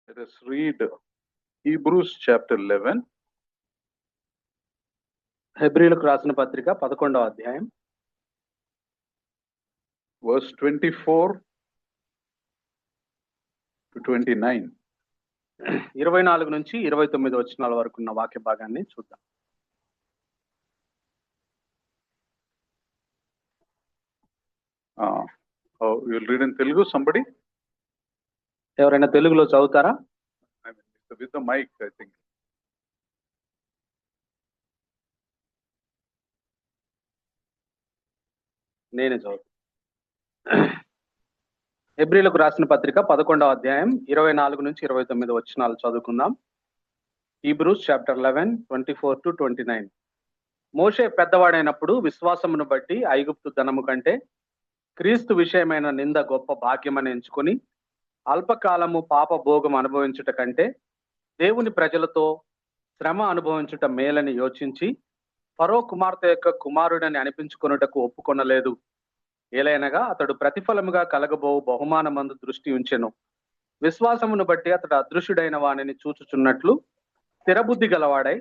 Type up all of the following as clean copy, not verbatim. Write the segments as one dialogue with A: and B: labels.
A: Let us read Hebrews chapter 11.
B: హెబ్రీయులకు రాసిన పత్రిక 11వ అధ్యాయం
A: verse 24 to 29.
B: 24 నుంచి 29 వచనాల వరకు ఉన్న వాక్య భాగాన్ని చూద్దాం.
A: You'll read in Telugu, somebody?
B: ఎవరైనా తెలుగులో చదువుతారా?
A: I mean, with the mic, I think.
B: నేనే చదువు. హెబ్రీయులకు రాసిన పత్రిక 11వ అధ్యాయం 24 నుంచి 29 వచనాలు చదువుకుందాం. Hebrews chapter 11 24 to 29. మోషే పెద్దవాడైనప్పుడు విశ్వాసమును బట్టి ఐగుప్తు ధనము కంటే క్రీస్తు విషయమైన నింద గొప్ప భాగ్యమని ఎంచుకొని అల్పకాలము పాప భోగం అనుభవించుట కంటే దేవుని ప్రజలతో శ్రమ అనుభవించుట మేలని యోచించి ఫరో కుమార్తె యొక్క కుమారుడని అనిపించుకొనుటకు ఒప్పుకొనలేదు. ఏలైనగా అతడు ప్రతిఫలముగా కలగబోవు బహుమానమందు దృష్టి ఉంచెను. విశ్వాసమును బట్టి అతడు అదృశ్యుడైన వానిని చూచుచున్నట్లు స్థిరబుద్ధి గలవాడై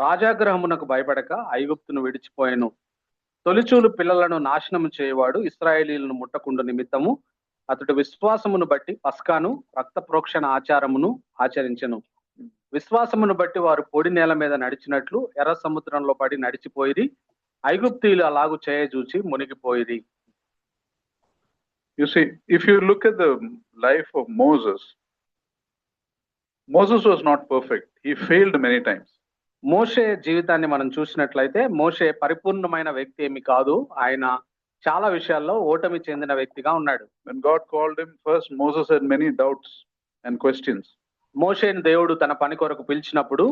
B: రాజాగ్రహమునకు భయపడక ఐగుప్తును విడిచిపోయెను. తొలిచూలు పిల్లలను నాశనము చేయవాడు ఇశ్రాయేలీలను ముట్టకుండు నిమిత్తము అతడు విశ్వాసమును బట్టి పస్కాను రక్త ప్రోక్షణ ఆచారమును ఆచరించెను. విశ్వాసమును బట్టి వారు పొడి నేల మీద నడిచినట్లు ఎర్ర సముద్రంలో పడి నడిచిపోయిరి. ఐగుప్తీయులు అలాగు చేయజూచి మునిగిపోయిరి.
A: You see, if you look at the life of Moses was not perfect. He failed many times.
B: మోషే జీవితాన్ని మనం చూసినట్లయితే మోషే పరిపూర్ణమైన వ్యక్తి ఏమి కాదు. ఆయన చాలా విషయాల్లో ఓటమి చెందిన వ్యక్తిగా ఉన్నాడు.
A: When God called him first, Moses had many doubts and questions.
B: మోషేని దేవుడు తన పని కొరకు పిలిచినప్పుడు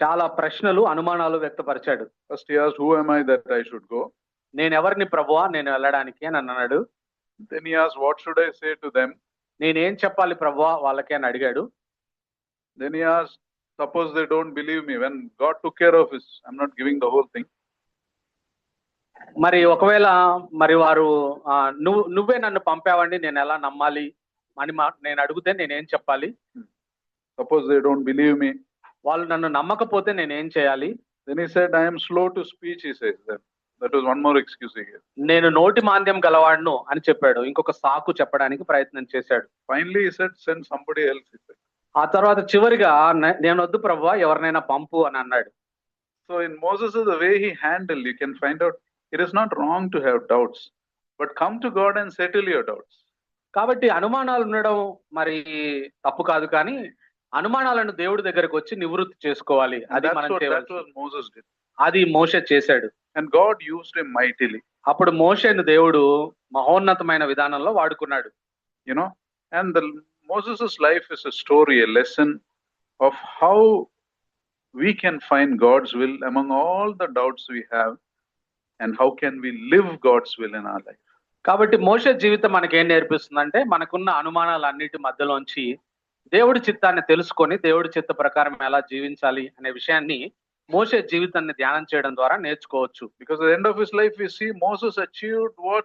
B: చాలా ప్రశ్నలు అనుమానాలు వ్యక్తపరిచాడు.
A: First he asked, who am I that I should go?
B: నేను ఎవరిని ప్రభువా నేను వెళ్ళడానికి అని అన్నాడు.
A: Then he asked, what should I say to them?
B: నేనేం చెప్పాలి ప్రభువా వాళ్ళకి అని అడిగాడు.
A: Then he asked, suppose they don't believe me, when God took care of his, I'm not giving the whole thing.
B: మరి ఒకవేళ మరి వారు నువ్వే నన్ను పంపావండి నేను ఎలా నమ్మాలి అని నేను అడిగితే నేనేం చెప్పాలి?
A: Suppose they don't believe me.
B: వాళ్ళు నన్ను నమ్మకపోతే నేనేం చేయాలి?
A: Then he said, I am slow to speech, he says. That was one more excuse he gave.
B: నేను నోటి మాంద్యం గలవాడును అని చెప్పాడు. ఇంకొక సాకు చెప్పడానికి ప్రయత్నం చేశాడు.
A: Finally he said, send somebody else, he said.
B: ఆ తర్వాత చివరిగా నేను వద్దు ప్రభువా ఎవరినైనా పంపు అని అన్నాడు.
A: So in Moses, the way he handled, you can find out it is not wrong to have doubts, but come to God and settle your doubts.
B: కాబట్టి అనుమానాలు ఉండడం మరి తప్పు కాదు, కానీ అనుమానాలను దేవుడి దగ్గరకు వచ్చి నివృత్తి చేసుకోవాలి. అది మనం చేయాలి. అది మోషే చేశాడు.
A: And God used him mightily.
B: అప్పుడు మోషేను దేవుడు మహోన్నతమైన విధానంలో వాడుకున్నాడు.
A: You know, and Moses' life is a story, a lesson of how we can find God's will among all the doubts we have, and how can we live God's will in our life.
B: కాబట్టి మోషే జీవితం మనకేం నేర్పిస్తుందంటే మనకున్న అనుమానాలన్నిటి మధ్యలోంచి దేవుడి చిత్తాన్ని తెలుసుకొని దేవుడి చిత్త ప్రకారం ఎలా జీవించాలి అనే విషయాన్ని మోషే జీవితాన్ని ధ్యానం చేయడం ద్వారా నేర్చుకోవచ్చు.
A: Because at the end of his life we see Moses achieved what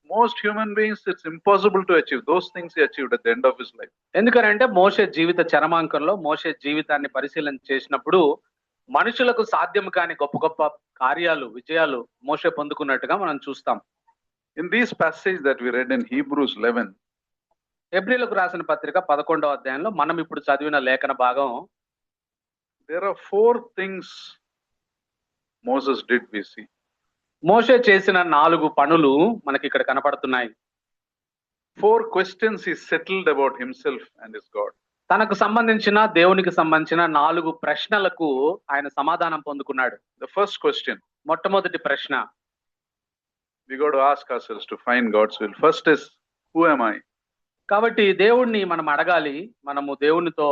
A: most human beings it's impossible to achieve. Those things he achieved at the end of his life.
B: ఎందుకంటే మోషే జీవిత చరమాంకంలో మోషే జీవితాన్ని పరిశీలన చేసినప్పుడు మనుషులకు సాధ్యం కాని గొప్ప గొప్ప కార్యాలు విజయాలు మోషే పొందుకున్నట్టుగా మనం చూస్తాం.
A: In these passages that we read in Hebrews 11,
B: హెబ్రీయులకు రాసిన పత్రిక 11వ అధ్యాయంలో మనం ఇప్పుడు చదివిన లేఖన భాగం,
A: there are 4 things Moses did, we see.
B: మోషే చేసిన 4 పనులు మనకి ఇక్కడ కనపడుతున్నాయి.
A: 4 questions he settled about himself and his God.
B: తనకు సంబంధించిన దేవునికి సంబంధించిన 4 ప్రశ్నలకు ఆయన సమాధానం పొందుకున్నాడు.
A: The first question,
B: మొట్టమొదటి ప్రశ్న,
A: we got to ask ourselves to find God's will. First is, who am I?
B: కాబట్టి దేవుణ్ణి మనం అడగాలి. మనము దేవునితో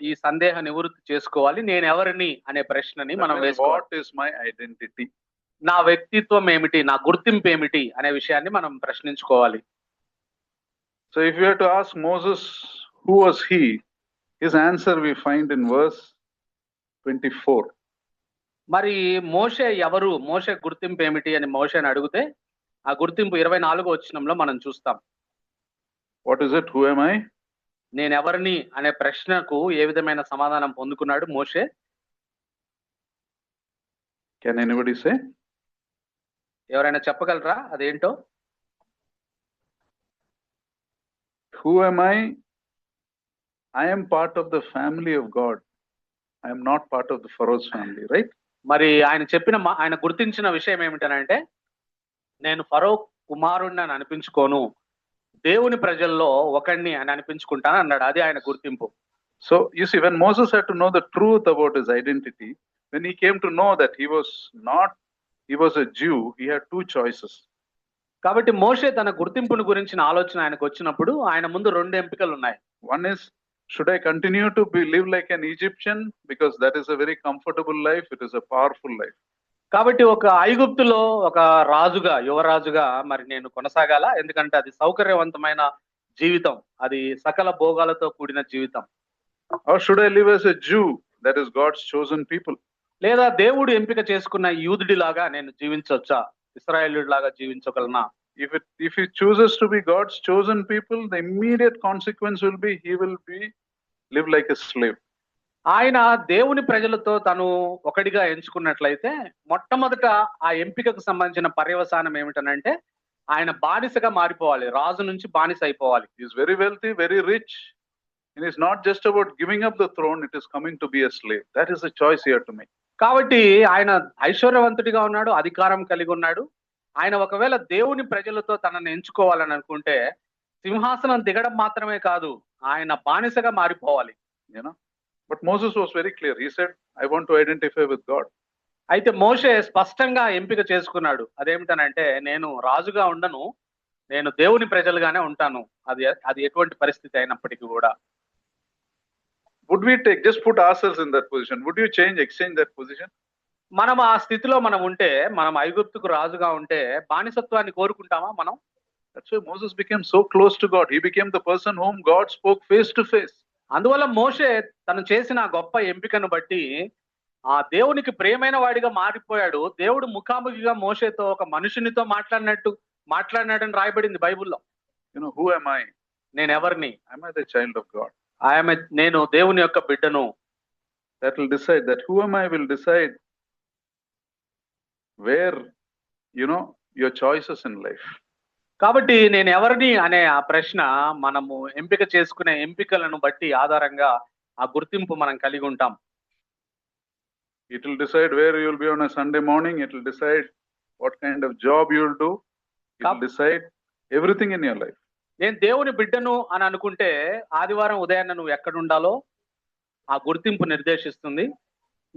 B: ఈ సందేహ నివృత్తి చేసుకోవాలి. నేను ఎవరిని అనే ప్రశ్నని మనం వేసుకోవాలి.
A: What is my identity?
B: నా వ్యక్తిత్వం ఏమిటి, నా గుర్తింపు ఏమిటి అనే విషయాన్ని మనం ప్రశ్నించుకోవాలి.
A: So if you have to ask Moses who was he, his answer we find in verse 24.
B: మరి మోషే ఎవరు, మోషే గుర్తింపు ఏమిటి అని మోషేని అడిగితే ఆ గుర్తింపు 24వ వచనంలో మనం చూస్తాం.
A: What is it? Who am I?
B: నేనెవరిని అనే ప్రశ్నకు ఏ విధమైన సమాధానం పొందుకున్నాడు మోషే?
A: Can anybody say?
B: ఎవరైనా చెప్పగలరా అదేంటో?
A: Who am I? I am part of the family of God. I am not part of the Pharaoh's family, right?
B: మరి ఆయన గుర్తించిన విషయం ఏమిటనంటే, నేను ఫరో కుమారుణ్ణి అని అనిపించుకోను, దేవుని ప్రజల్లో ఒకడిని అని అనిపించుకుంటాను అన్నాడు. అది ఆయన గుర్తింపు.
A: So you see, when Moses had to know the truth about his identity, when he came to know that he was a Jew, he had two choices.
B: కాబట్టి మోషే తన గుర్తింపును గురించిన ఆలోచన ఆయనకు వచ్చినప్పుడు ఆయన ముందు రెండు ఎంపికలు ఉన్నాయి.
A: One is, should I continue to live like an Egyptian, because that is a very comfortable life, it is a powerful life.
B: కాబట్టి ఒక ఐగుప్తులో ఒక రాజుగా, యువరాజుగా మరి నేను కొనసాగాల, ఎందుకంటే అది సౌకర్యవంతమైన జీవితం, అది సకల భోగాలతో కూడిన జీవితం.
A: Or should I live as a Jew, that is God's chosen people?
B: లేదా దేవుడు ఎంపిక చేసుకున్న యూదుడిలాగా నేను జీవించవచ్చా, ఇశ్రాయేలుడిలాగా జీవించగలనా?
A: If he chooses to be God's chosen people, the immediate consequence will be he will live like a slave.
B: ఆయన దేవుని ప్రజలతో తను ఒకడిగా ఎంచుకున్నట్లయితే మొట్టమొదట ఆ ఎంపికకు సంబంధించిన పర్యవసానం ఏమిటనంటే ఆయన బానిసగా మారిపోవాలి, రాజు నుంచి బానిస అయిపోవాలి.
A: He is very wealthy, very rich. It is not just about giving up the throne, it is coming to be a slave. That is the choice he had to make.
B: కాబట్టి ఆయన ఐశ్వర్యవంతుడిగా ఉన్నాడు, అధికారం కలిగి ఉన్నాడు. ఆయన ఒకవేళ దేవుని ప్రజలతో తనని ఎంచుకోవాలని అనుకుంటే సింహాసనం దిగడం మాత్రమే కాదు, ఆయన బానిసగా మారిపోవాలి.
A: You know, but Moses was very clear. He said, I want to identify with God.
B: అయితే మోషే స్పష్టంగా ఎంపిక చేసుకున్నాడు. అదేమిటనంటే, నేను రాజుగా ఉండను, నేను దేవుని ప్రజలుగానే ఉంటాను, అది ఎటువంటి పరిస్థితి అయినప్పటికీ కూడా.
A: Would we just put ourselves in that position? Would you exchange that position?
B: మనం ఆ స్థితిలో మనం ఉంటే, మనం ఐగుప్తుకు రాజుగా ఉంటే బానిసత్వాన్ని కోరుకుంటామా మనం?
A: That's why Moses became so close to God. He became the person whom God spoke face to face.
B: అందువల్ల మోషే తను చేసిన గొప్ప ఎంపికను బట్టి ఆ దేవునికి ప్రియమైన వాడిగా మారిపోయాడు. దేవుడు ముఖాముఖిగా మోషేతో ఒక మనుషునితో మాట్లాడినాడని రాయబడింది బైబిల్లో.
A: You know, who am I?
B: నేను ఎవరిని?
A: Am I the child of God?
B: నేను దేవుని యొక్క బిడ్డను.
A: That will decide, that who am I will decide where, your choices in life.
B: కాబట్టి నేను ఎవరిని అనే ఆ ప్రశ్న మనము ఎంపిక చేసుకునే ఎంపికలను బట్టి ఆధారంగా ఆ గుర్తింపు మనం కలిగి ఉంటాం.
A: It will decide where you will be on a Sunday morning. It will decide what kind of job you will do. It will decide everything in your life.
B: నేను దేవుని బిడ్డను అని అనుకుంటే ఆదివారం ఉదయాన్నే నువ్వు ఎక్కడ ఉండాలో ఆ గుర్తింపు నిర్దేశిస్తుంది.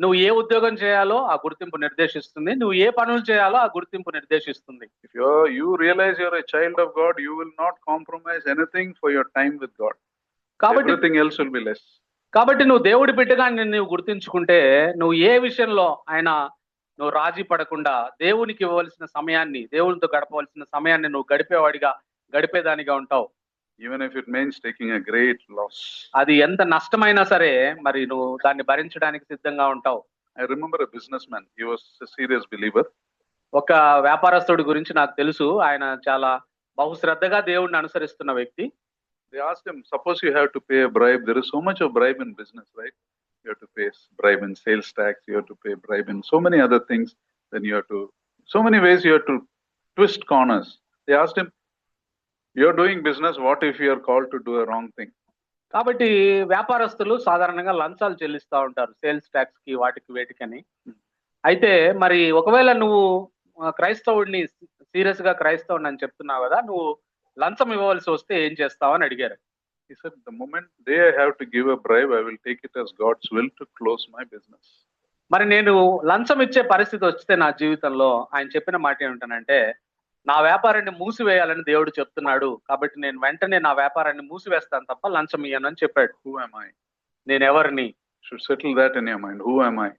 B: నువ్వు ఏ ఉద్యోగం చేయాలో ఆ గుర్తింపు నిర్దేశిస్తుంది. నువ్వు ఏ పనులు చేయాలో ఆ గుర్తింపు నిర్దేశిస్తుంది.
A: If you realize you're a child of God, you will not compromise anything for your time with God. Everything else will be less.
B: కాబట్టి నువ్వు దేవుడి బిడ్డగా నువ్వు గుర్తించుకుంటే నువ్వు ఏ విషయంలో నువ్వు రాజీ పడకుండా దేవునికి ఇవ్వవలసిన సమయాన్ని, దేవునితో గడపవలసిన సమయాన్ని నువ్వు గడిపేదానిగా ఉంటావు.
A: Even if it means taking a great loss.
B: అది ఎంత నష్టమైనా సరే మరి నువ్వు దాన్ని భరించడానికి సిద్ధంగా ఉంటావు.
A: I remember a businessman. He was a serious believer.
B: ఒక వ్యాపారస్తుడి గురించి నాకు తెలుసు. ఆయన చాలా బహుశ్రద్ధగా దేవుడిని అనుసరిస్తున్న వ్యక్తి.
A: They asked him, suppose you have to pay a bribe. There is so much of bribe in business, right? You have to pay bribe in sales tax. You have to pay bribe in so many other things. Then so many ways you have to twist corners. They asked him, you're doing business, what if you are called to do a wrong thing?
B: కాబట్టి వ్యాపారస్తులు సాధారణంగా లంచాలు చెల్లిస్తూ ఉంటారు, sales tax కి వాటికి వేటికని. అయితే మరి ఒకవేళ నువ్వు క్రైస్తవుడిని, సీరియస్ గా క్రైస్తవుడిని అని చెప్తున్నావు కదా, నువ్వు లంచం ఇవ్వవలసి వస్తే ఏం చేస్తావు అని అడిగారు.
A: He said, the moment I have to give a bribe, I will take it as God's will to close my business.
B: మరి నేను లంచం ఇచ్చే పరిస్థితి వస్తే నా జీవితంలో ఆయన చెప్పిన మాట ఏమిటనంటే, నా వ్యాపారాన్ని మూసివేయాలని దేవుడు చెప్తున్నాడు, కాబట్టి నేను వెంటనే నా వ్యాపారాన్ని మూసివేస్తాను తప్ప లంచం ఇయ్యను అని చెప్పాడు.
A: Who am I?
B: నేను ఎవరిని?
A: Should settle that in your mind. Who am I?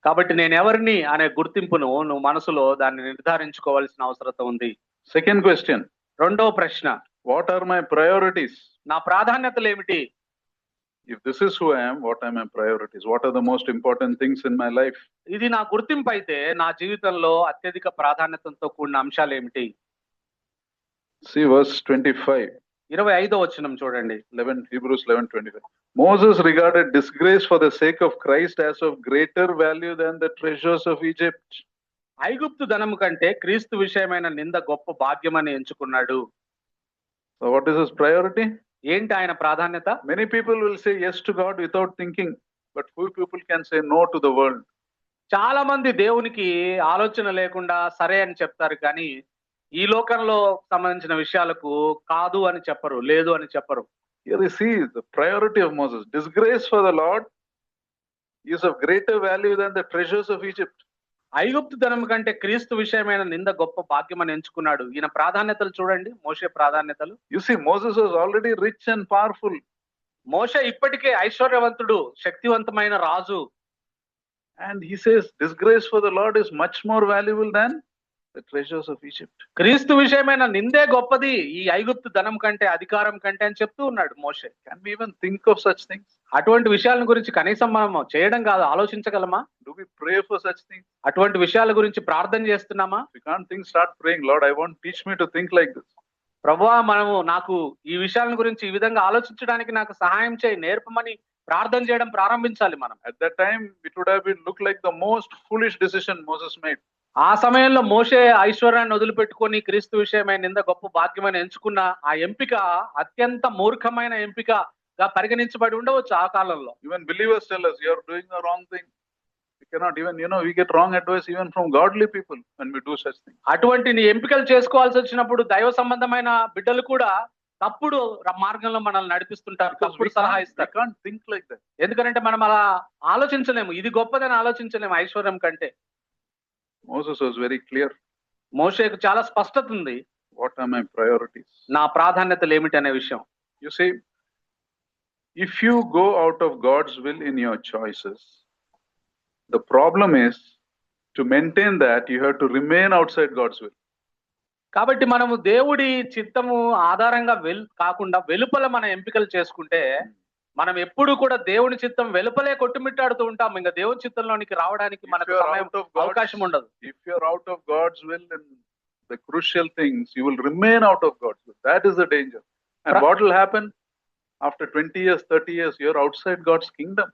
B: కాబట్టి నేను ఎవరిని అనే గుర్తింపును నువ్వు మనసులో దాన్ని నిర్ధారించుకోవాల్సిన అవసరం ఉంది.
A: Second question.
B: రెండవ ప్రశ్న,
A: what are my priorities?
B: నా ప్రాధాన్యతలు ఏమిటి?
A: If this is who I am, what are my priorities? What are the most important things in my life?
B: ఇది నా గుర్తింపు అయితే నా జీవితంలో అత్యధిక ప్రాధాన్యతతో కూడిన అంశాలు ఏమిటి?
A: See verse 25.
B: 25వ వచనం చూడండి.
A: 11 Hebrews 11:25. Moses regarded disgrace for the sake of Christ as of greater value than the treasures of Egypt.
B: ఐగుప్తు ధనము కంటే క్రీస్తు విషయమైన నింద గొప్ప భాగ్యమని ఎంచుకున్నాడు.
A: So what is his priority?
B: ఏంటి ఆయన ప్రాధాన్యత?
A: Many people will say yes to God without thinking, but few people can say no to the world.
B: చాలా మంది దేవునికి ఆలోచన లేకుండా సరే అని చెప్తారు, కానీ ఈ లోకంలో సంబంధించిన విషయాలకు కాదు అని చెప్పరు, లేదు అని చెప్పరు.
A: Here you see the priority of Moses. Disgrace for the Lord is of greater value than the treasures of Egypt.
B: ఐగుప్తు ధనం కంటే క్రీస్తు విషయమైన నింద గొప్ప భాగ్యమని ఎంచుకున్నాడు. ఈయన ప్రాధాన్యతలు చూడండి, మోషే ప్రాధాన్యతలు.
A: You see, Moses was already rich and powerful.
B: మోషే ఇప్పటికే ఐశ్వర్యవంతుడు, శక్తివంతమైన రాజు.
A: And he says, disgrace for the Lord is much more valuable than the treasures of Egypt.
B: క్రీస్తు విషయమైన నిందే గొప్పది ఈ ఐగుప్తు ధనం కంటే, అధికారం కంటే అని చెప్తూ ఉన్నాడు మోషే.
A: Can we even think of such things?
B: అటువంటి విషయాల గురించి కనీసం మనం చేయడం కాదు, ఆలోచించగలమా?
A: Do we pray for such things?
B: అటువంటి విషయాల గురించి ప్రార్థన చేస్తున్నామా?
A: We can't think, start praying, Lord, I want, teach me to think like this.
B: ప్రభువా, మనము నాకు ఈ విషయాల గురించి ఈ విధంగా ఆలోచించడానికి నాకు సహాయం చేయి, నేర్పమని ప్రార్థన చేయడం ప్రారంభించాలి మనం.
A: At that time, it would have been looked like the most foolish decision Moses made.
B: ఆ సమయంలో మోషే ఐశ్వర్యాన్ని వదిలిపెట్టుకొని క్రీస్తు విషయమైన నింద గొప్ప భాగ్యమని ఎంచుకున్న ఆ ఎంపిక అత్యంత మూర్ఖమైన ఎంపికగా పరిగణించబడి ఉండవచ్చు ఆ కాలంలో.
A: Even believers tell us, you are doing the wrong thing. We cannot even, we get wrong advice even from godly people when we do such things.
B: అటువంటి ఎంపికలు చేసుకోవాల్సి వచ్చినప్పుడు దైవ సంబంధమైన బిడ్డలు కూడా తప్పుడు మార్గంలో మనల్ని నడిపిస్తుంటారు, తప్పుడు సలహా ఇస్తారు.
A: Can't think like that.
B: ఎందుకంటే మనం అలా ఆలోచించలేము, ఇది గొప్పదని ఆలోచించలేము ఐశ్వర్యం కంటే.
A: Moses was very clear.
B: మోషేకు చాలా స్పష్టత ఉంది.
A: What are my priorities?
B: నా ప్రాధాన్యతలు ఏమిటి అనే విషయం.
A: You see, if you go out of God's will in your choices, the problem is to maintain that you have to remain outside God's will.
B: కాబట్టి మనము దేవుడి చిత్తము ఆధారంగా కాకుండా వెలుపల మన ఎంపికలు చేసుకుంటే మనం ఎప్పుడు కూడా దేవుని చిత్తం వెలుపలే కొట్టుమిట్టాడుతూ ఉంటాం. ఇంకా దేవుని చిత్తంలోనికి రావడానికి మనకు సమయం, అవకాశం ఉండదు.
A: If you are out of God's will in the crucial things, you will remain out of God's will. That is the danger. And what will happen after 20 years, 30 years, you are outside God's kingdom.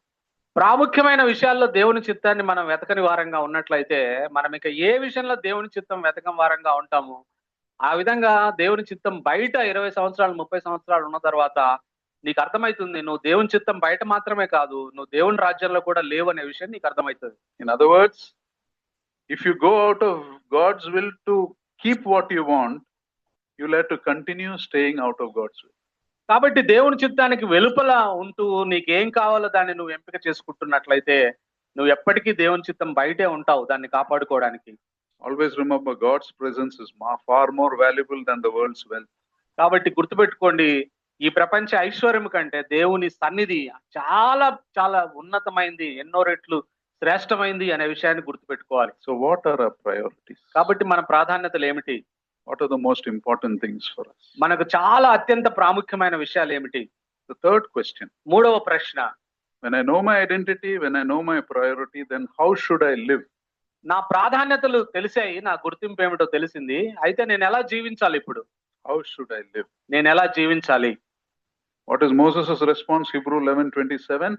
B: ప్రాముఖ్యమైన విషయాల్లో దేవుని చిత్తాన్ని మనం వెతకని వారంగా ఉన్నట్లయితే మనం ఇక ఏ విషయంలో దేవుని చిత్తం వెతకని వారంగా ఉంటాము. ఆ విధంగా దేవుని చిత్తం బయట 20 సంవత్సరాలు 30 సంవత్సరాలు ఉన్న తర్వాత నీకు అర్థమవుతుంది, నువ్వు దేవుని చిత్తం బయట మాత్రమే కాదు, నువ్వు దేవుని రాజ్యంలో కూడా లేవు అనే విషయం నీకు అర్థమవుతుంది.
A: In other words, if you go out of God's will to keep what you want, you'll have to continue staying out of God's will.
B: కాబట్టి దేవుని చిత్తానికి వెలుపల ఉంటూ నీకేం కావాలో దాన్ని నువ్వు ఎంపిక చేసుకుంటున్నట్లయితే నువ్వు ఎప్పటికీ దేవుని చిత్తం బయటే ఉంటావు దాన్ని కాపాడుకోవడానికి.
A: Always remember, God's presence is far more valuable than the world's wealth.
B: కాబట్టి గుర్తుపెట్టుకోండి, ఈ ప్రపంచ ఐశ్వర్యం కంటే దేవుని సన్నిధి చాలా చాలా ఉన్నతమైంది, ఎన్నో రెట్లు శ్రేష్టమైంది అనే విషయాన్ని గుర్తుపెట్టుకోవాలి.
A: So what are our priorities?
B: కాబట్టి మన ప్రాధాన్యతలు ఏమిటి?
A: What are the most important things for us?
B: మనకు చాలా అత్యంత ప్రాముఖ్యమైన విషయాలు ఏమిటి?
A: The third question.
B: మూడవ ప్రశ్న.
A: When I know my identity, when I know my priority, then how should I live?
B: నా ప్రాధాన్యతలు తెలిసాయి, నా గుర్తింపు ఏమిటో తెలిసింది, అయితే నేను ఎలా జీవించాలి ఇప్పుడు?
A: How should I live?
B: నేను ఎలా జీవించాలి?
A: What is Moses' response? Hebrew 11:27.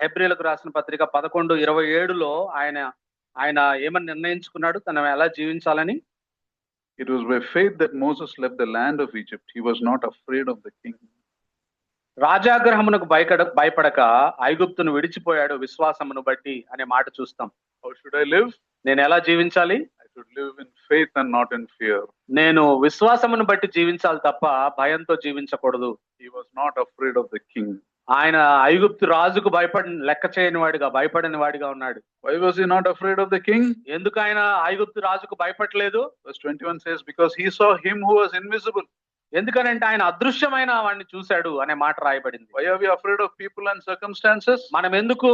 B: హెబ్రీలకు రాసిన పత్రిక 11:27లో ఆయన ఏమని నిర్ణయించుకున్నాడు తను ఎలా జీవించాలని?
A: It was by faith that Moses left the land of Egypt. He was not afraid of the king.
B: రాజాగ్రహమునకు భయపడక ఐగుప్తును విడిచిపోయాడు విశ్వాసమును బట్టి అనే మాట చూస్తాం.
A: How should I live?
B: నేను ఎలా జీవించాలి?
A: I should live in faith and not in fear.
B: నేను విశ్వాసమును బట్టి జీవించాలి తప్ప భయంతో జీవించకూడదు.
A: He was not afraid of the king.
B: ఆయన ఐగుప్తు రాజుకు లెక్క చేయని వాడిగా, భయపడని వాడిగా ఉన్నాడు.
A: Why was he not afraid of the king?
B: ఎందుకు ఆయన ఐగుప్తు రాజుకు భయపడలేదు?
A: Verse 21 says, because he saw him who was invisible.
B: ఎందుకనంటే ఆయన అదృశ్యమైన వాడిని చూశాడు అనే మాట రాయబడింది.
A: Why are we afraid of people and circumstances?
B: మనం ఎందుకు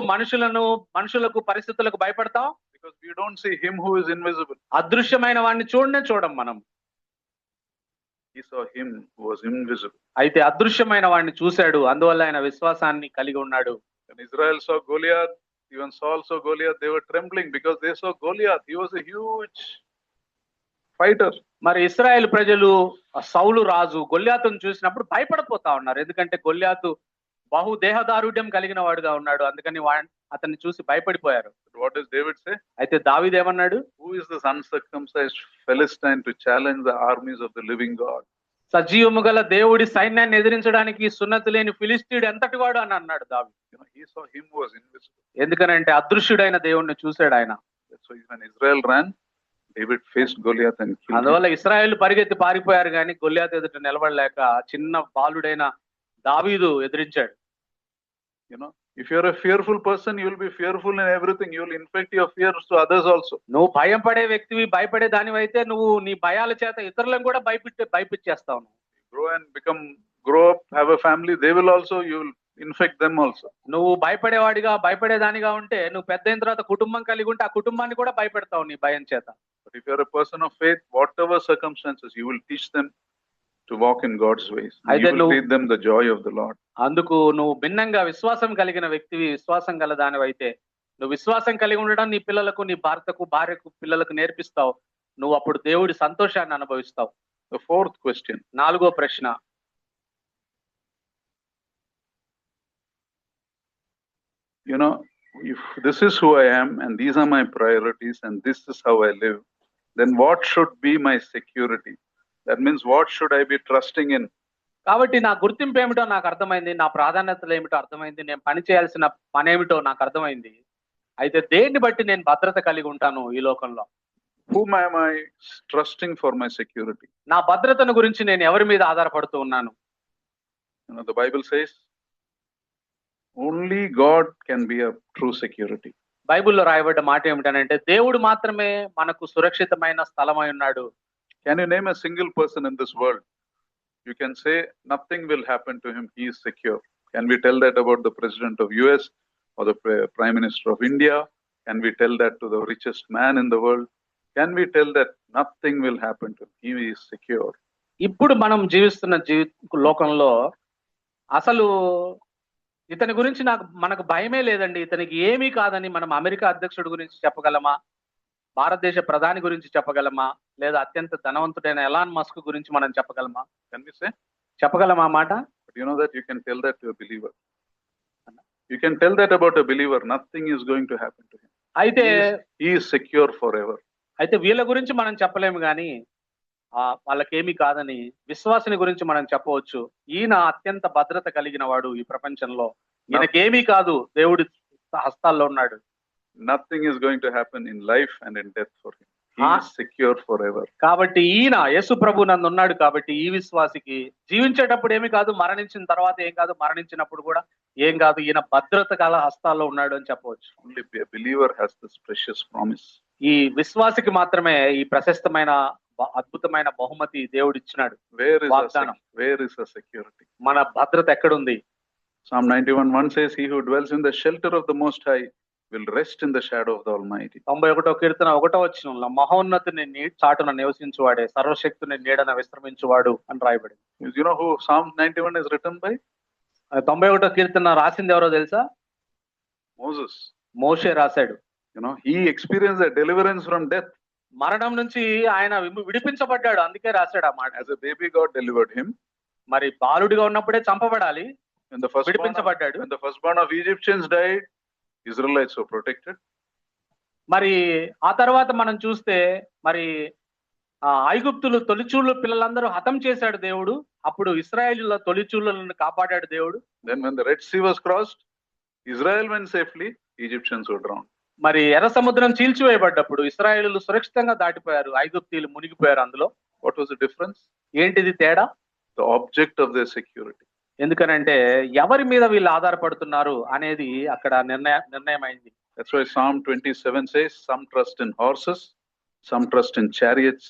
B: మనుషులకు పరిస్థితులకు భయపడతాం?
A: Because we don't see him who is invisible.
B: అదృశ్యమైన వాడిని చూడం మనం.
A: He saw him who was invisible.
B: అయితే అదృశ్యమైన వాడిని చూశాడు, అందువల్ల ఆయన విశ్వాసాన్ని కలిగి ఉన్నాడు.
A: When Israel saw Goliath, even Saul saw Goliath, they were trembling because they saw Goliath. He was a huge fighter.
B: మరి ఇశ్రాయేలు ప్రజలు సౌలు రాజు గొల్యాతును చూసినప్పుడు భయపడిపోతా ఉన్నారు. ఎందుకంటే గొల్యాతు బహు దేహదారుఢ్యం కలిగిన వాడుగా ఉన్నాడు. అందుకని అతన్ని చూసి భయపడిపోయారు.
A: What does David say?
B: అయితే దావీదు ఏమన్నాడు?
A: Who is this uncircumcised Philistine to challenge the armies of the living God?
B: సజీవము గల దేవుడి సైన్యాన్ని ఎదిరించడానికి సున్నతి లేని ఫిలిస్తీయుడు ఎంతటి వాడు అని అన్నాడు దావీదు.
A: He saw him who was invisible.
B: ఎందుకనంటే అదృశ్యుడైన దేవుణ్ణి చూశాడు ఆయన.
A: So when Israel ran, David faced Goliath and killed him.
B: అందువల్ల ఇశ్రాయేలు పరిగెత్తి పారిపోయారు కానీ గొల్యాతు ఎదుట నిలబడలేక చిన్న బాలుడైన దావీదు ఎదిరించాడు.
A: If you're a fearful person, you will be fearful in everything. You will infect your fears to others also.
B: నువ్వు భయం పడే వ్యక్తివి, భయపడే దానివైతే నువ్వు నీ భయాల చేత ఇతరులను కూడా భయపించేస్తావు.
A: Grow up, have a family. They will also, you will infect them also.
B: నువ్వు భయపడేదానిగా ఉంటే నువ్వు పెద్ద అయిన తర్వాత కుటుంబం కలిగి ఉంటే ఆ కుటుంబాన్ని కూడా భయపెడతావు నీ భయం చేత.
A: But if you're a person of faith, whatever circumstances, you will teach them to walk in God's ways. You will lead them the joy of the Lord.
B: అందుకు నువ్వు భిన్నంగా విశ్వాసం కలిగిన వ్యక్తివి, విశ్వాసం గల దానివైతే నువ్వు విశ్వాసం కలిగి ఉండడం నీ పిల్లలకు, నీ భర్తకు, భార్యకు, పిల్లలకు నేర్పిస్తావు. నువ్వు అప్పుడు దేవుడి సంతోషాన్ని అనుభవిస్తావు.
A: The fourth question.
B: నాలుగో ప్రశ్న.
A: If this is who I am and these are my priorities and this is how I live, then what should be my security? That means what should I be trusting in?
B: కాబట్టి నా గుర్తింపు ఏమిటో నాకు అర్థమైంది, నా ప్రాధాన్యతలు ఏమిటో అర్థమైంది, నేను పని చేయాల్సిన పని ఏమిటో నాకు అర్థమైంది. అయితే దేన్ని బట్టి నేను భద్రత కలిగి ఉంటాను ఈ లోకంలో?
A: Whom am I trusting for my security?
B: నా భద్రతను గురించి నేను ఎవరి మీద ఆధారపడుతూ ఉన్నాను?
A: The Bible says only God can be a true security.
B: బైబిల్లో రాయబడ్డ మాట ఏమిటనంటే దేవుడు మాత్రమే మనకు సురక్షితమైన స్థలమై ఉన్నాడు.
A: Can you name a single person in this world? You can say nothing will happen to him, he is secure. Can we tell that about the president of US or the prime minister of India? Can we tell that to the richest man in the world? Can we tell that nothing will happen to him, he is secure?
B: ఇప్పుడు మనం జీవిస్తున్న లోకంలో అసలు ఇతని గురించి మనకు భయమే లేదండి, ఇతనికి ఏమీ కాదని మనం అమెరికా అధ్యక్షుడి గురించి చెప్పగలమా? భారతదేశ ప్రధాని గురించి చెప్పగలమా? లేదా అత్యంత ధనవంతుడైన ఎలాన్ మస్క్ గురించి మనం చెప్పగలమా? చెప్పగలమా మాట?
A: But you know that you can tell that to a believer. You can tell that about a believer. Nothing is going to happen to him.
B: అయితే
A: he is secure forever.
B: అయితే వీళ్ళ గురించి మనం చెప్పలేము కానీ వాళ్ళకేమీ కాదని విశ్వాసుని గురించి మనం చెప్పవచ్చు. ఈయన అత్యంత భద్రత కలిగిన వాడు ఈ ప్రపంచంలో, ఈయనకేమీ కాదు, దేవుడి హస్తాల్లో ఉన్నాడు.
A: Nothing is going to happen in life and in death for him. He is secure forever.
B: కాబట్టి ఈయన యేసు ప్రభు నందు ఉన్నాడు. కాబట్టి ఈ విశ్వాసికి జీవించేటప్పుడు ఏమీ కాదు, మరణించిన తర్వాత ఏం కాదు, మరణించినప్పుడు కూడా ఏం కాదు, ఈయన భద్రత గల హస్తాల్లో ఉన్నాడు అని చెప్పవచ్చు.
A: Only a believer has this precious promise.
B: ఈ విశ్వాసికి మాత్రమే ఈ ప్రశస్తమైన అద్భుతమైన బహుమతి దేవుడు ఇచ్చినాడు.
A: Where is the security?
B: మన భద్రత ఎక్కడుంది?
A: Psalm 91:1 says, he who dwells in the shelter of the Most High will rest in the shadow of the Almighty.
B: 91వ కీర్తన 1వ వచనంలో మహోన్నతుని చాటున నివసించువాడే సర్వశక్తుని నీడన విశ్రమించువాడు అని రాయబడింది.
A: You know who Psalm 91 is written by?
B: 91వ కీర్తన రాసింది ఎవరో తెలుసా? మోషే రాశాడు.
A: He experienced a deliverance from death.
B: మరణం నుంచి ఆయన విడిపించబడ్డాడు, అందుకే రాశాడు ఆ మాట.
A: As a baby God delivered him.
B: మరి బాలుడిగా ఉన్నప్పుడే చంపబడాలి, విడిపించబడ్డాడు.
A: When the firstborn of Egyptians died, Israelites were protected.
B: మరి ఆ తర్వాత మనం చూస్తే మరి ఐగుప్తులు తొలిచూళ్ళు పిల్లలందరూ హతం చేశాడు దేవుడు, అప్పుడు ఇశ్రాయేలుల తొలిచూళ్ళను కాపాడాడు దేవుడు.
A: Then when the Red Sea was crossed, Israel went safely, Egyptians were drowned.
B: మరి ఎర్ర సముద్రం చీల్చివేయబడ్డప్పుడు ఇశ్రాయేలులు సురక్షితంగా దాటిపోయారు, ఐగుప్తీయులు మునిగిపోయారు అందులో.
A: What was the difference?
B: ఏంటిది తేడా?
A: The object of their security.
B: ఎందుకనంటే ఎవరి మీద వీళ్ళు ఆధారపడుతున్నారు అనేది అక్కడ నిర్ణయం అయింది.
A: That's why Psalm 27 says, some trust in horses, some trust in chariots,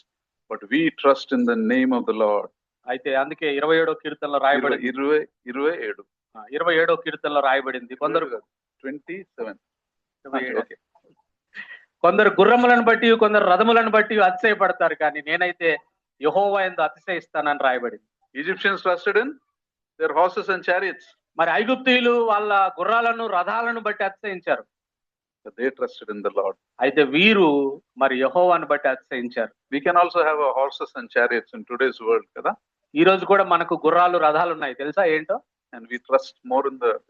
A: but we trust in the name of the Lord.
B: అయితే అందుకే 27వ కీర్తనలో రాయబడింది. 27వ కీర్తనలో రాయబడింది. కొందరు గుర్రములను బట్టి, కొందరు రథములను బట్టి అతిశయపడతారు, కానీ నేనైతే యెహోవా యందు అతిశయిస్తానని రాయబడింది.
A: Egyptians trusted in their horses and chariots.
B: మరి ఐగుప్తీయులు వాళ్ళ గుర్రాలను రథాలను బట్టి అతిశయించారు.
A: But they trusted in the Lord.
B: అయితే వీరు మరి యెహోవాను బట్టి అతిశయించారు.
A: We can also have horses and chariots in today's world, kada?
B: ఈ రోజు కూడా మనకు గుర్రాలు రథాలు ఉన్నాయి, తెలుసా ఏంటో?
A: And we trust more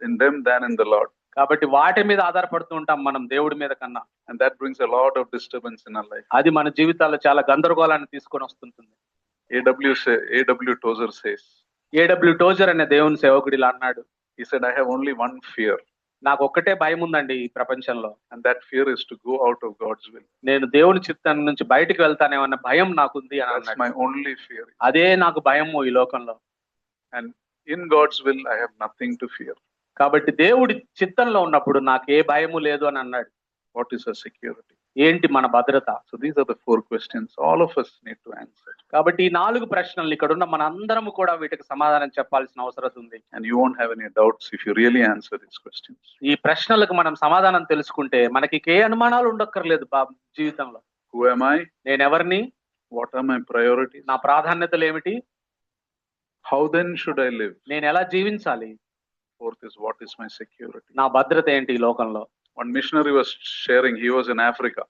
A: in them than in the Lord.
B: కాబట్టి వాటి మీద ఆధారపడుతూ ఉంటాం మనం దేవుడి మీద కన్నా.
A: And that brings a lot of disturbance in our life.
B: అది మన జీవితాల్లో చాలా గందరగోళాన్ని తీసుకొని వస్తుంటుంది.
A: A.W. Tozer says,
B: A.W. Tozer అనే దేవుని సేవకుడు ఇలా అన్నాడు.
A: he said, I have only one fear.
B: నాకు ఒక్కటే భయం ఉందండి ఈ ప్రపంచంలో.
A: And that fear is to go out of God's will.
B: నేను దేవుని చిత్తం నుంచి బయటికి వెళ్తానేమన్న భయం నాకుంది అని
A: That's
B: అన్నాడు.
A: my only fear.
B: అదే నాకు భయము ఈ లోకంలో.
A: And in God's will, I have nothing to fear.
B: కాబట్టి దేవుడి చిత్తంలో ఉన్నప్పుడు నాకు ఏ భయము లేదు అని అన్నాడు.
A: What is our security?
B: ఏంటి మన భద్రత?
A: So these are the 4 questions all of us need to answer.
B: కాబట్టి ఈ 4 ప్రశ్నలు ఇక్కడ ఉన్న మనందరం కూడా వీటికి సమాధానం చెప్పాల్సిన అవసరం ఉంది.
A: And you won't have any doubts if you really answer these questions.
B: ఈ ప్రశ్నలకు మనం సమాధానం తెలుసుకుంటే మనకి ఏ అనుమానాలు ఉండక్కర్లేదు జీవితంలో.
A: Who am I?
B: నేను ఎవరిని?
A: What are my priorities?
B: నా ప్రాధాన్యతలు ఏమిటి?
A: How then should I live?
B: నేను ఎలా జీవించాలి?
A: 4th is, what is my security?
B: నా భద్రత ఏంటి ఈ లోకంలో?
A: One missionary was sharing, he was in Africa.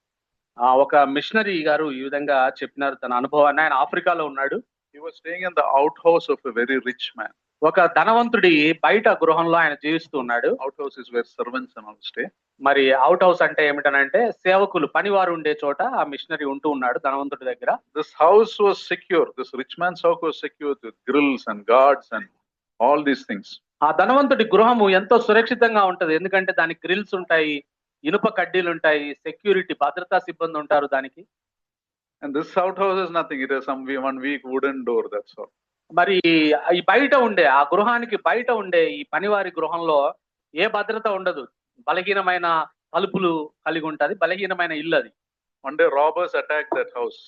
B: ఒక మిషనరీ గారు ఈ విధంగా చెప్పినారు తన అనుభవాన్ని. ఆయన ఆఫ్రికాలో ఉన్నాడు.
A: He was staying in the outhouse of a very rich man.
B: ఒక ధనవంతుడి బయట గృహంలో ఆయన జీవిస్తూ ఉన్నాడు.
A: Outhouse is where servants and all stay.
B: మరి అవుట్ హౌస్ అంటే ఏమిటనంటే సేవకులు పనివారు ఉండే చోట ఆ మిషనరీ ఉంటూ ఉన్నాడు ధనవంతుడి దగ్గర.
A: This house was secure. This rich man's house was secure with grills and guards and all these things.
B: ఆ ధనవంతుడి గృహము ఎంతో సురక్షితంగా ఉంటది. ఎందుకంటే దానికి గ్రిల్స్ ఉంటాయి, ఇనుప కడ్డీలు ఉంటాయి, సెక్యూరిటీ భద్రతా సిబ్బంది ఉంటారు దానికి.
A: And this outhouse is nothing. It has some one weak wooden door, that's all.
B: మరి ఈ బయట ఉండే ఆ గృహానికి బయట ఉండే ఈ పనివారి గృహంలో ఏ భద్రత ఉండదు. బలహీనమైన తలుపులు కలిగి ఉంటది, బలహీనమైన ఇల్లు అది.
A: One day robbers attacked that house.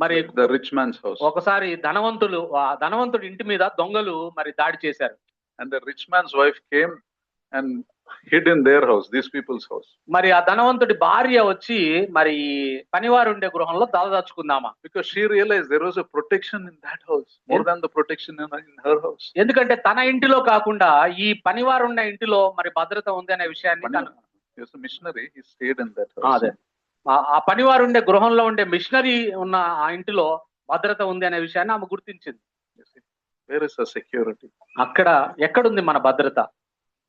B: మరి
A: the rich man's house.
B: ఒకసారి ధనవంతుడి ఇంటి మీద దొంగలు మరి దాడి చేశారు.
A: And the rich man's wife came and hid in their house, these people's house.
B: మరి ఆ ధనవంతుడి భార్య వచ్చి మరి పనివారు ఉండే గృహంలో దాచుకుందామా?
A: Because she realized there was a protection in that house more than the protection in her house.
B: ఎందుకంటే తన ఇంటిలో కాకుండా ఈ పనివారు ఉన్న ఇంటిలో మరి భద్రత ఉంది అనే విషయాన్ని
A: He was a missionary, he stayed in that house.
B: అదే ఆ పనివారు ఉండే గృహంలో ఉండే మిషనరీ ఉన్న ఆ ఇంటిలో భద్రత ఉంది అనే విషయాన్ని ఆమె గుర్తించింది.
A: Where is the security?
B: అక్కడ ఎక్కడుంది మన భద్రత?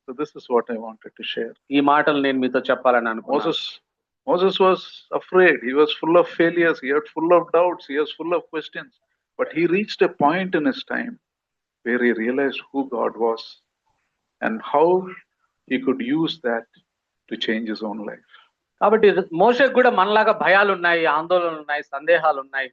A: So this is what I wanted to share.
B: ఈ మాటలు నేను మీతో చెప్పాలని అనుకున్నాను.
A: Moses was afraid. He was full of failures. He was full of doubts. He was full of questions. But he reached a point in his time where he realized who God was and how he could use that to change his own life.
B: కాబట్టి మోషేకు కూడా మనలాగా భయాలు ఉన్నాయి, ఆందోళనలు ఉన్నాయి, సందేహాలు ఉన్నాయి.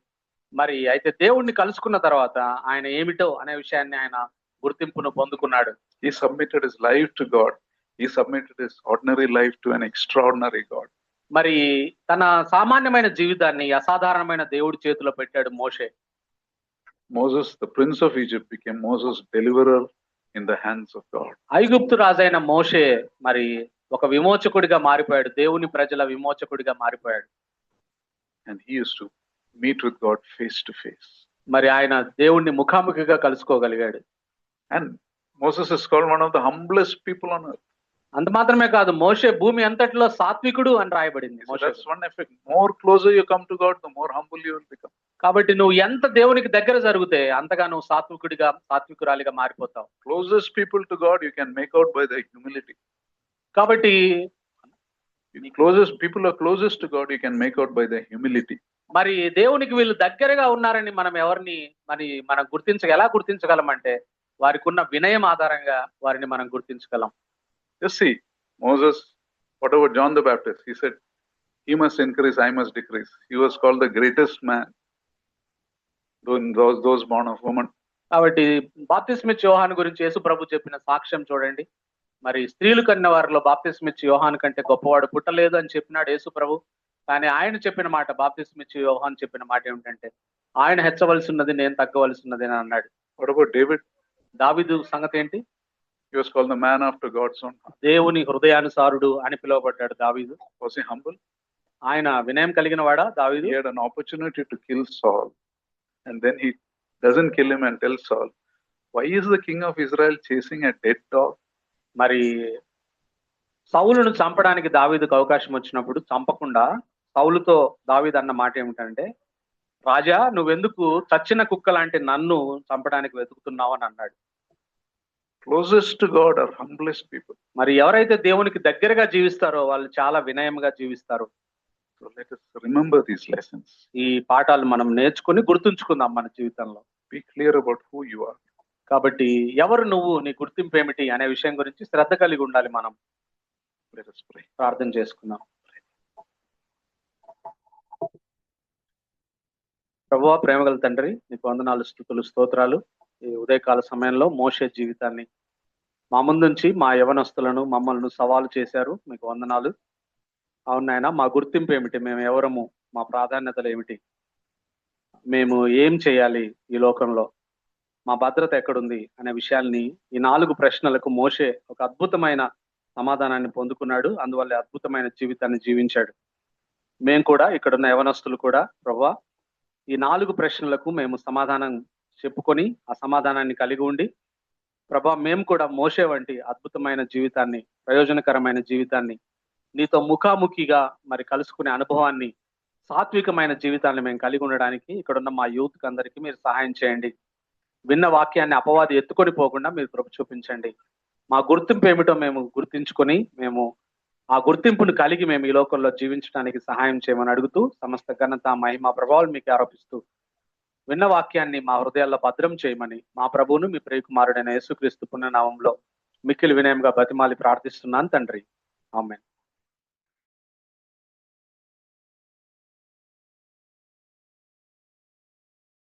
B: మరి అయితే దేవుణ్ణి కలుసుకున్న తర్వాత ఆయన ఏమిటో అనే విషయాన్ని ఆయన గుర్తింపును పొందుకున్నాడు.
A: He submitted his life to God. He submitted his ordinary life to an extraordinary God.
B: మరి తన సామాన్యమైన జీవితాన్ని అసాధారణమైన దేవుడి చేతిలో పెట్టాడు మోషే.
A: Moses, the prince of Egypt, became Moses' deliverer in the hands of God.
B: ఐగుప్తు రాజైన మోషే మరి ఒక విమోచకుడిగా మారిపోయాడు, దేవుని ప్రజల విమోచకుడిగా మారిపోయాడు.
A: And he used to meet with God face to face.
B: మరి ఆయన దేవుణ్ణి ముఖాముఖిగా కలుసుకోగలిగాడు.
A: And Moses is called one of the humblest people on earth.
B: అంత మాత్రమే కాదు, మోషే భూమి అంతటిలో సాత్వికుడు అని రాయబడింది.
A: So that's one effect. More closer you come to God, the more humble you will become.
B: కాబట్టి నువ్వు ఎంత దేవునికి దగ్గర జరిగితే అంతగా నువ్వు సాత్వికురాలిగా మారిపోతావు.
A: Closest people to God you can make out by the humility.
B: కాబట్టి
A: closest people are closest to God you can make out by the humility.
B: మరి దేవునికి వీళ్ళు దగ్గరగా ఉన్నారని మనం ఎవరిని మనం ఎలా గుర్తించగలం అంటే వారికి ఉన్న వినయం ఆధారంగా వారిని మనం గుర్తించగలం.
A: Just see, Moses, whatever John the Baptist, he said, he must increase, I must decrease. He was called the greatest man, those born of woman.
B: కాబట్టి బాప్తిస్మిచ్చే యోహాను గురించి యేసు ప్రభు చెప్పిన సాక్ష్యం చూడండి. మరి స్త్రీలు కన్న వారిలో బాప్తిస్మిచ్చే యోహాను కంటే గొప్పవాడు పుట్టలేదు అని చెప్పినాడు యేసు ప్రభు. కానీ ఆయన చెప్పిన మాట, బాప్తిస్మిచ్చే యోహాను చెప్పిన మాట ఏమిటంటే ఆయన హెచ్చవలసి ఉన్నది, నేను తగ్గవలసి ఉన్నది అని అన్నాడు.
A: What about David?
B: దావీదు సంగతి ఏంటి?
A: He was called the man after God's own heart.
B: దేవుని హృదయానుసారుడు అని పిలువబడ్డాడు దావీదు.
A: Was he humble?
B: ఆయన వినయం కలిగిన వాడా దావీదు?
A: He had an opportunity to kill Saul, and then he doesn't kill him and tells Saul, why is the king of Israel chasing a dead dog?
B: మరి సౌలును చంపడానికి దావీదుకు అవకాశం వచ్చినప్పుడు చంపకుండా సౌలుతో దావీదు అన్న మాట ఏమిటంటే, రాజా నువ్వెందుకు చచ్చిన కుక్క లాంటి నన్ను చంపడానికి వెతుకుతున్నావు అని అన్నాడు.
A: Closest to God are humblest people.
B: మరి ఎవరైతే దేవునికి దగ్గరగా జీవిస్తారో వాళ్ళు చాలా వినయంగా జీవిస్తారు.
A: So let us remember these lessons.
B: ఈ పాఠాలు మనం నేర్చుకుని గుర్తుంచుకుందాం మన జీవితంలో.
A: Be clear about who you are.
B: కాబట్టి ఎవరు నువ్వు, నీ గుర్తింపు ఏమిటి అనే విషయం గురించి శ్రద్ధ కలిగి ఉండాలి. మనం
A: Let us pray.
B: ప్రార్థన చేసుకుందాం. ప్రభువా, ప్రేమగల తండ్రి, నీకు వందనాలు, స్తుతులు, స్తోత్రాలు. ఈ ఉదయకాల సమయంలో మోషే జీవితాన్ని మా ముందుంచి మా యవనస్తులను మమ్మల్ని సవాలు చేశారు. మీకు వందనాలు. అవును నాయన, మా గుర్తింపు ఏమిటి, మేము ఎవరము, మా ప్రాధాన్యతలు ఏమిటి, మేము ఏం చేయాలి ఈ లోకంలో, మా భద్రత ఎక్కడుంది అనే విషయాల్ని ఈ 4 ప్రశ్నలకు మోషే ఒక అద్భుతమైన సమాధానాన్ని పొందుకున్నాడు. అందువల్ల అద్భుతమైన జీవితాన్ని జీవించాడు. మేము కూడా, ఇక్కడున్న యవనస్తులు కూడా ప్రభువా, ఈ 4 ప్రశ్నలకు మేము సమాధానం చెప్పుకొని ఆ సమాధానాన్ని కలిగి ఉండి ప్రభా, మేము కూడా మోషే వంటి అద్భుతమైన జీవితాన్ని, ప్రయోజనకరమైన జీవితాన్ని, నీతో ముఖాముఖిగా మరి కలుసుకునే అనుభవాన్ని, సాత్వికమైన జీవితాన్ని మేము కలిగి ఉండడానికి ఇక్కడున్న మా యూత్కి అందరికీ మీరు సహాయం చేయండి. విన్న వాక్యాన్ని అపవాది ఎత్తుకొని పోకుండా మీరు కృప చూపించండి. మా గుర్తింపు ఏమిటో మేము గుర్తించుకొని మేము ఆ గుర్తింపును కలిగి మేము ఈ లోకంలో జీవించడానికి సహాయం చేయమని అడుగుతూ, సమస్త ఘనత, మహిమ, ప్రభావాలు మీకు ఆరోపిస్తూ విన్న వాక్యాన్ని మా హృదయాల్లో భద్రం చేయమని మా ప్రభువును మీ ప్రియకుమారుడైన యేసుక్రీస్తు పుణ్యనామంలో మిక్కిలి వినయంగా బతిమాలి ప్రార్థిస్తున్నాను తండ్రి. ఆమేన్.